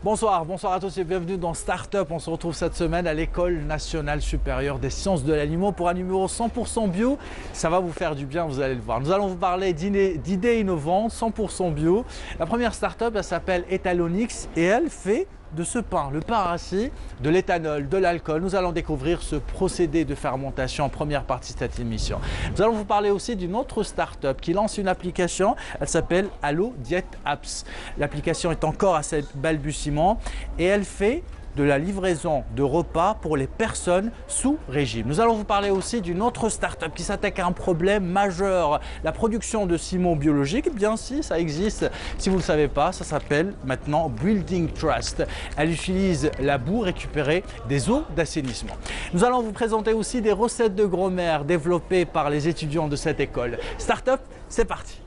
Bonsoir à tous et bienvenue dans Startup. On se retrouve cette semaine à l'École nationale supérieure des sciences de l'aliment pour un numéro 100% bio. Ça va vous faire du bien, vous allez le voir. Nous allons vous parler d'idées innovantes 100% bio. La première startup, elle s'appelle Etanolix et elle fait de ce pain, le pain rassis, de l'éthanol, de l'alcool. Nous allons découvrir ce procédé de fermentation en première partie de cette émission. Nous allons vous parler aussi d'une autre start-up qui lance une application. Elle s'appelle Allo Diet Apps. L'application est encore à ses balbutiements et elle fait de la livraison de repas pour les personnes sous régime. Nous allons vous parler aussi d'une autre start-up qui s'attaque à un problème majeur, la production de ciment biologique. Bien si, ça existe. Si vous ne le savez pas, ça s'appelle maintenant Building Trust. Elle utilise la boue récupérée des eaux d'assainissement. Nous allons vous présenter aussi des recettes de grand-mère développées par les étudiants de cette école. Start-up, c'est parti.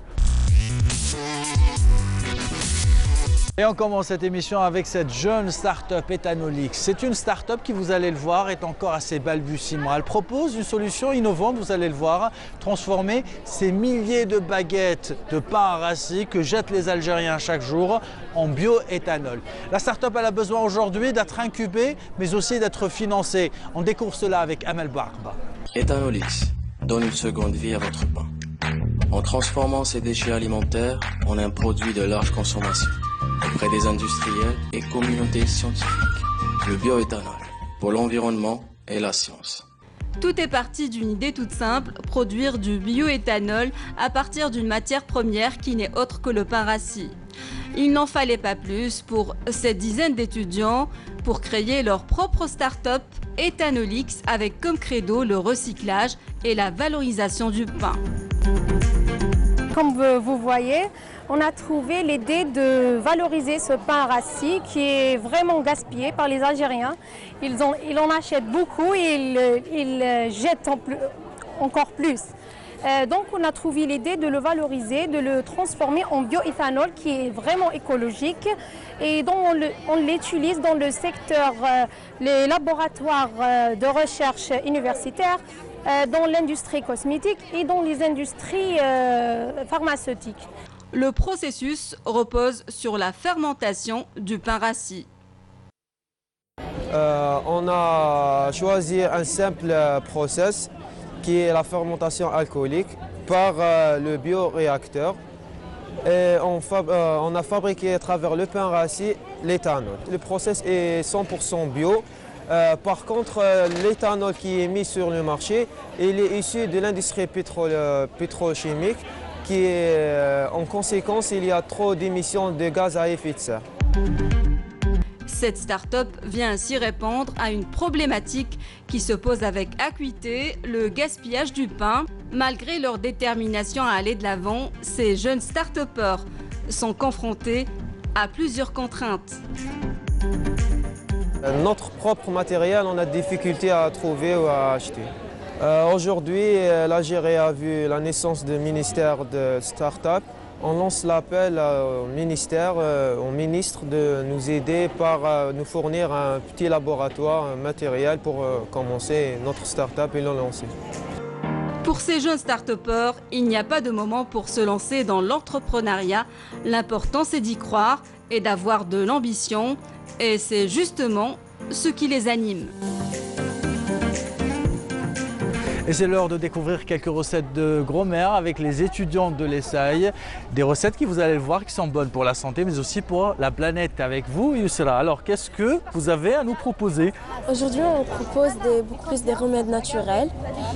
Et on commence cette émission avec cette jeune start-up Etanolix. C'est une start-up qui, vous allez le voir, est encore à ses balbutiements. Elle propose une solution innovante, vous allez le voir, transformer ces milliers de baguettes de pain rassis que jettent les Algériens chaque jour en bioéthanol. La start-up elle a besoin aujourd'hui d'être incubée, mais aussi d'être financée. On découvre cela avec Amel Barba. Etanolix donne une seconde vie à votre pain, en transformant ces déchets alimentaires en un produit de large consommation auprès des industriels et communautés scientifiques. Le bioéthanol pour l'environnement et la science. Tout est parti d'une idée toute simple, produire du bioéthanol à partir d'une matière première qui n'est autre que le pain rassis. Il n'en fallait pas plus pour cette dizaine d'étudiants pour créer leur propre start-up Etanolix avec comme credo le recyclage et la valorisation du pain. Comme vous voyez, on a trouvé l'idée de valoriser ce pain rassis qui est vraiment gaspillé par les Algériens. Ils en achètent beaucoup et ils jettent encore plus. Donc on a trouvé l'idée de le valoriser, de le transformer en bioéthanol qui est vraiment écologique et dont on l'utilise dans le secteur, les laboratoires de recherche universitaires, dans l'industrie cosmétique et dans les industries pharmaceutiques. Le processus repose sur la fermentation du pain rassis. On a choisi un simple process qui est la fermentation alcoolique par le bioréacteur. Et on a fabriqué à travers le pain rassis l'éthanol. Le process est 100% bio. Par contre, l'éthanol qui est mis sur le marché, il est issu de l'industrie pétrochimique qui est, en conséquence, il y a trop d'émissions de gaz à effet de serre. Cette start-up vient ainsi répondre à une problématique qui se pose avec acuité, le gaspillage du pain. Malgré leur détermination à aller de l'avant, ces jeunes start-upers sont confrontés à plusieurs contraintes. Notre propre matériel, on a des difficultés à trouver ou à acheter. Aujourd'hui, l'Algérie a vu la naissance du ministère de start-up. On lance l'appel au ministère, au ministre de nous aider par nous fournir un petit laboratoire, un matériel pour commencer notre start-up et le lancer. Pour ces jeunes start-upers, il n'y a pas de moment pour se lancer dans l'entrepreneuriat. L'important, c'est d'y croire et d'avoir de l'ambition. Et c'est justement ce qui les anime. Et c'est l'heure de découvrir quelques recettes de grand-mère avec les étudiants de l'ESAI. Des recettes qui, vous allez le voir, qui sont bonnes pour la santé, mais aussi pour la planète. Avec vous, Yousra. Alors, qu'est-ce que vous avez à nous proposer? Aujourd'hui, on propose beaucoup plus des remèdes naturels.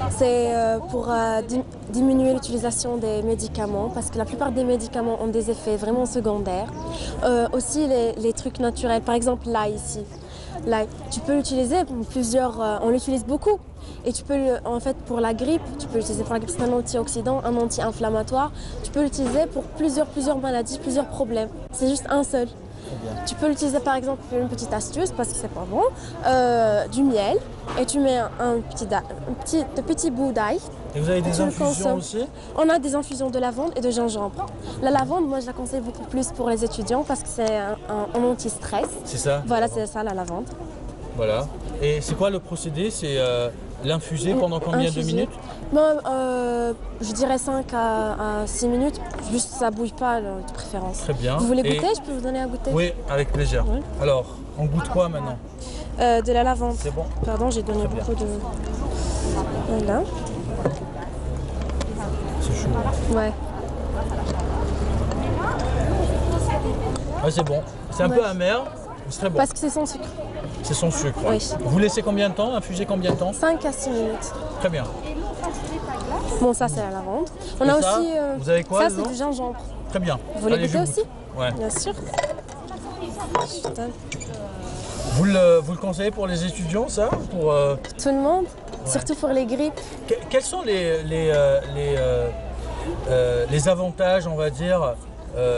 C'est pour diminuer l'utilisation des médicaments, parce que la plupart des médicaments ont des effets vraiment secondaires. Aussi, les trucs naturels, par exemple l'ail ici. L'ail, tu peux l'utiliser pour on l'utilise beaucoup. Et tu peux, en fait, pour la grippe, tu peux l'utiliser pour la grippe, c'est un antioxydant, un anti-inflammatoire. Tu peux l'utiliser pour plusieurs maladies, plusieurs problèmes. C'est juste un seul. Tu peux l'utiliser, par exemple, une petite astuce, parce que c'est pas bon, du miel, et tu mets un petit bout d'ail. Et vous avez des infusions aussi? On a des infusions de lavande et de gingembre. La lavande, moi, je la conseille beaucoup plus pour les étudiants, parce que c'est un anti-stress. C'est ça? Voilà, c'est ça, la lavande. Voilà. Et c'est quoi le procédé? C'est l'infuser pendant combien de minutes? Bon, je dirais 5 à 6 minutes, juste ça bouille pas de préférence. Très bien. Vous voulez Et- goûter? Je peux vous donner à goûter? Oui, avec plaisir. Oui. Alors, on goûte quoi maintenant? De la lavande. C'est bon? Pardon, j'ai donné Très bien. beaucoup de... Voilà. C'est chaud. Ouais. Ouais, c'est bon. C'est un peu amer, mais c'est très bon. Parce que c'est sans sucre. C'est son sucre. Oui. Vous laissez combien de temps? Infuser combien de temps? 5 à 6 minutes. Très bien. Bon, ça c'est la lavande. On Et a ça, aussi... vous avez quoi ça dedans? c'est du gingembre. Très bien. Vous voulez Allez, goûter je aussi? goûte. Ouais. Bien sûr. Putain. Vous le conseillez pour les étudiants, ça? Pour, Tout le monde, surtout pour les grippes. Quels sont les avantages, on va dire,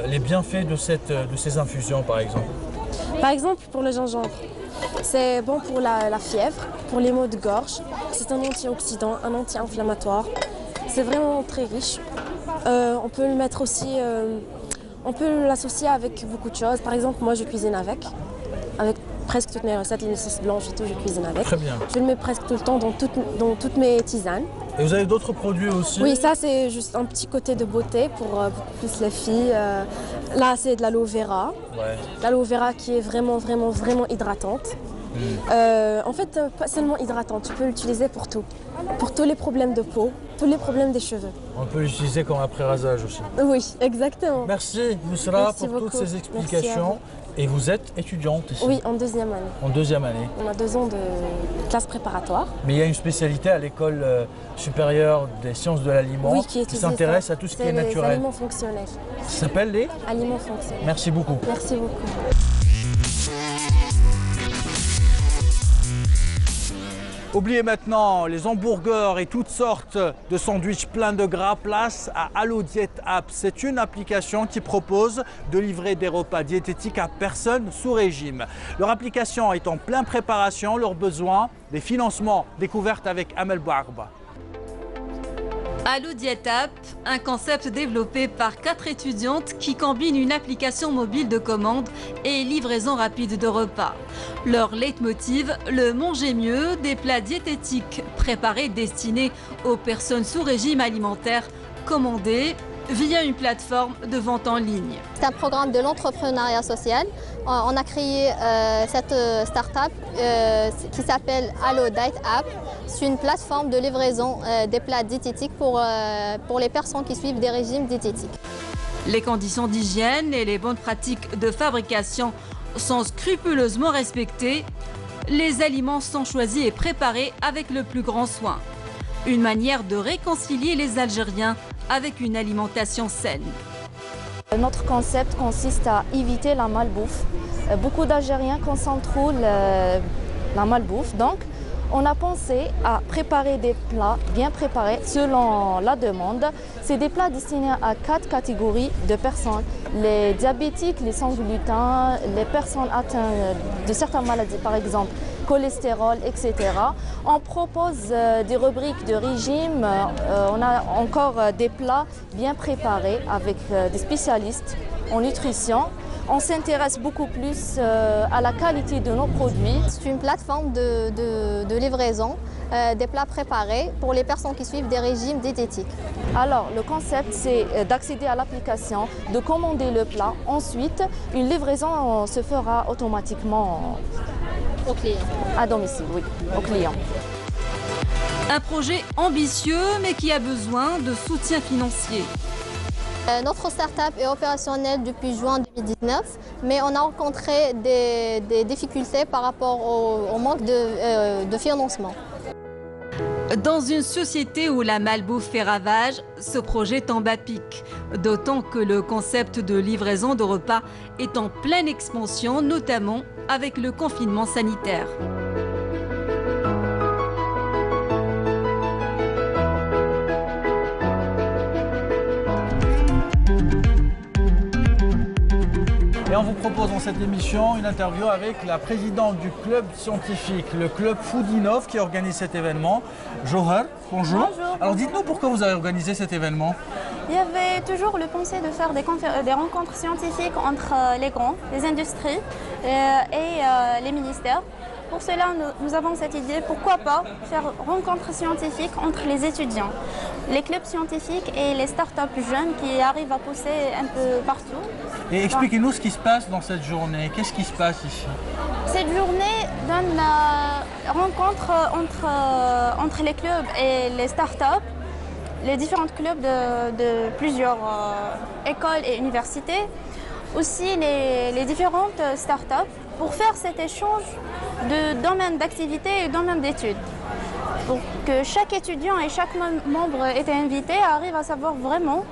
les bienfaits de ces infusions, par exemple? Par exemple, pour le gingembre, c'est bon pour la fièvre, pour les maux de gorge. C'est un antioxydant, un anti-inflammatoire. C'est vraiment très riche. On peut le mettre aussi, on peut l'associer avec beaucoup de choses. Par exemple, moi je cuisine avec presque toutes mes recettes, les sauces blanches et tout, je cuisine avec. Très bien. Je le mets presque tout le temps dans toutes mes tisanes. Et vous avez d'autres produits aussi? Oui, ça c'est juste un petit côté de beauté pour beaucoup plus les filles. Là, c'est de l'aloe vera. Ouais. L'aloe vera qui est vraiment hydratante. En fait, pas seulement hydratante, tu peux l'utiliser pour tout. Pour tous les problèmes de peau, tous les problèmes des cheveux. On peut l'utiliser comme après-rasage aussi. Oui, exactement. Merci Yousra Merci pour toutes beaucoup. ces Merci à explications. Et vous êtes étudiante ici? Oui, en deuxième année. En deuxième année. On a 2 ans de classe préparatoire. Mais il y a une spécialité à l'école supérieure des sciences de l'aliment Oui, qui étudie s'intéresse ça. à tout ce qui C'est est les naturel. aliments fonctionnels. Ça s'appelle les? Aliments fonctionnels. Merci beaucoup. Merci beaucoup. Oubliez maintenant les hamburgers et toutes sortes de sandwichs pleins de gras. Place à Allo Diet App. C'est une application qui propose de livrer des repas diététiques à personnes sous régime. Leur application est en pleine préparation. Leurs besoins, des financements, découvertes avec Amel Bouarba. Allo Diet App, un concept développé par 4 étudiantes qui combinent une application mobile de commande et livraison rapide de repas. Leur leitmotiv, le manger mieux, des plats diététiques préparés destinés aux personnes sous régime alimentaire, commandés via une plateforme de vente en ligne. C'est un programme de l'entrepreneuriat social. On a créé cette start-up qui s'appelle Allo Diet App. C'est une plateforme de livraison des plats diététiques pour les personnes qui suivent des régimes diététiques. Les conditions d'hygiène et les bonnes pratiques de fabrication sont scrupuleusement respectées. Les aliments sont choisis et préparés avec le plus grand soin. Une manière de réconcilier les Algériens avec une alimentation saine. Notre concept consiste à éviter la malbouffe. Beaucoup d'Algériens consomment trop la malbouffe, donc on a pensé à préparer des plats bien préparés selon la demande. C'est des plats destinés à 4 catégories de personnes. Les diabétiques, les sans gluten, les personnes atteintes de certaines maladies, par exemple cholestérol, etc. On propose des rubriques de régime. On a encore des plats bien préparés avec des spécialistes en nutrition. On s'intéresse beaucoup plus à la qualité de nos produits. C'est une plateforme de livraison des plats préparés pour les personnes qui suivent des régimes diététiques. Alors, le concept, c'est d'accéder à l'application, de commander le plat. Ensuite, une livraison se fera automatiquement Aux clients. à domicile, oui, au client. Un projet ambitieux mais qui a besoin de soutien financier. Notre start-up est opérationnelle depuis juin 2019, mais on a rencontré des difficultés par rapport au manque de financement. Dans une société où la malbouffe fait ravage, ce projet tombe à pic. D'autant que le concept de livraison de repas est en pleine expansion, notamment avec le confinement sanitaire. Et on vous propose dans cette émission une interview avec la présidente du club scientifique, le club Foodinov qui organise cet événement. Johar, bonjour. Bonjour. Alors dites-nous pourquoi vous avez organisé cet événement. Il y avait toujours le pensée de faire des rencontres scientifiques entre les grands, les industries et les ministères Pour cela, nous avons cette idée, pourquoi pas faire rencontre scientifique entre les étudiants, les clubs scientifiques et les startups jeunes qui arrivent à pousser un peu partout. Et expliquez-nous ce qui se passe dans cette journée. Qu'est-ce qui se passe ici? Cette journée donne la rencontre entre les clubs et les startups, les différents clubs de plusieurs écoles et universités, aussi les différentes startups, pour faire cet échange de domaines d'activité et domaines d'études. Pour que chaque étudiant et chaque membre était invité arrive à savoir vraiment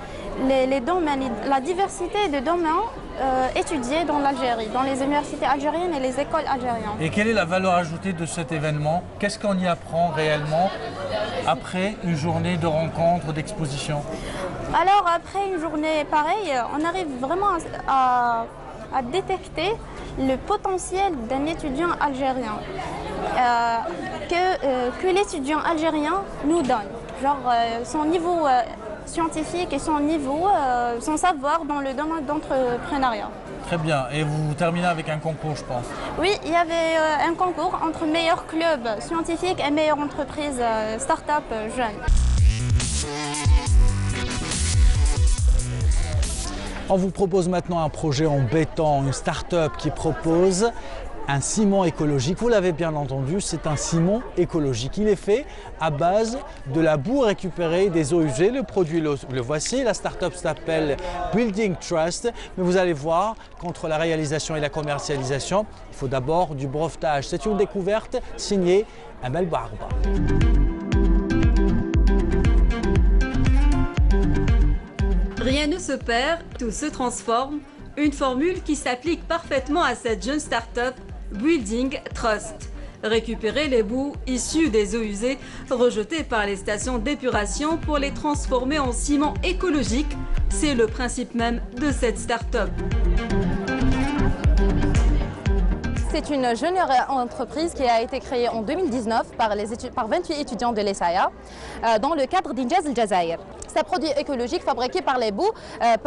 les domaines, la diversité de domaines étudiés dans l'Algérie, dans les universités algériennes et les écoles algériennes. Et quelle est la valeur ajoutée de cet événement? Qu'est-ce qu'on y apprend réellement après une journée de rencontres, d'exposition? Alors après une journée pareille, on arrive vraiment à détecter le potentiel d'un étudiant algérien que l'étudiant algérien nous donne. Genre son niveau scientifique et son savoir dans le domaine d'entrepreneuriat. Très bien. Et vous terminez avec un concours, je pense. Oui, il y avait un concours entre meilleurs clubs scientifiques et meilleures entreprises start-up jeunes. On vous propose maintenant un projet en béton, une start-up qui propose un ciment écologique. Vous l'avez bien entendu, c'est un ciment écologique. Il est fait à base de la boue récupérée des eaux usées. Le produit, le voici. La start-up s'appelle Building Trust. Mais vous allez voir qu'entre la réalisation et la commercialisation, il faut d'abord du brevetage. C'est une découverte signée Amel Barba. Rien ne se perd, tout se transforme. Une formule qui s'applique parfaitement à cette jeune start-up, Building Trust. Récupérer les boues issues des eaux usées rejetées par les stations d'épuration pour les transformer en ciment écologique, c'est le principe même de cette start-up. C'est une jeune entreprise qui a été créée en 2019 par 28 étudiants de l'ESAIA dans le cadre d'Injaz El Jazair. C'est un produit écologique fabriqué par les boues à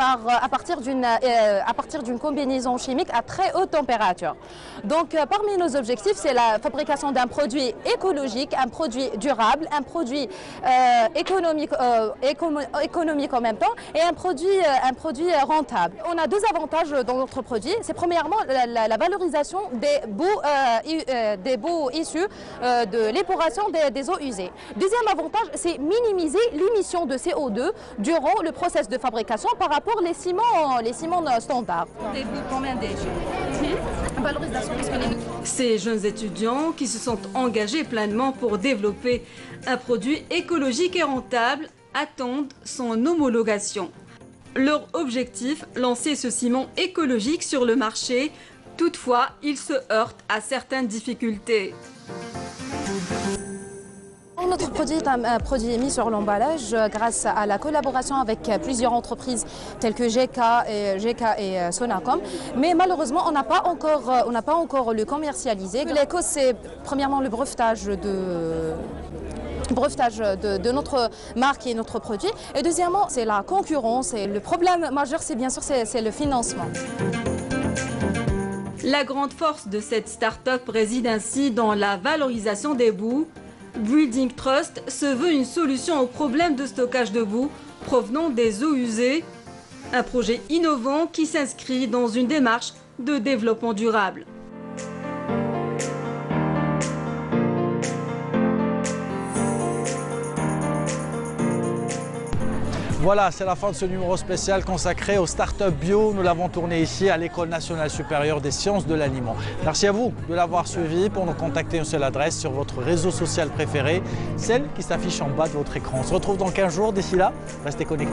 partir d'une combinaison chimique à très haute température. Donc parmi nos objectifs, c'est la fabrication d'un produit écologique, un produit durable, un produit économique en même temps et un produit rentable. On a deux avantages dans notre produit. C'est premièrement la valorisation des boues issues de l'épuration des eaux usées. Deuxième avantage, c'est minimiser l'émission de CO2 durant le processus de fabrication par rapport aux ciments standards. Des boues combien Ces jeunes étudiants qui se sont engagés pleinement pour développer un produit écologique et rentable attendent son homologation. Leur objectif, lancer ce ciment écologique sur le marché. Toutefois, ils se heurtent à certaines difficultés. Notre produit est un produit mis sur l'emballage grâce à la collaboration avec plusieurs entreprises telles que GK et Sonacom. Mais malheureusement, on n'a pas encore le commercialisé. Les causes, c'est premièrement le brevetage de notre marque et notre produit. Et deuxièmement, c'est la concurrence. Et le problème majeur, c'est bien sûr le financement. La grande force de cette start-up réside ainsi dans la valorisation des boues. Building Trust se veut une solution au problème de stockage de boue provenant des eaux usées. Un projet innovant qui s'inscrit dans une démarche de développement durable. Voilà, c'est la fin de ce numéro spécial consacré aux startups bio. Nous l'avons tourné ici à l'École nationale supérieure des sciences de l'aliment. Merci à vous de l'avoir suivi. Pour nous contacter, une seule adresse sur votre réseau social préféré, celle qui s'affiche en bas de votre écran. On se retrouve dans 15 jours. D'ici là, restez connectés.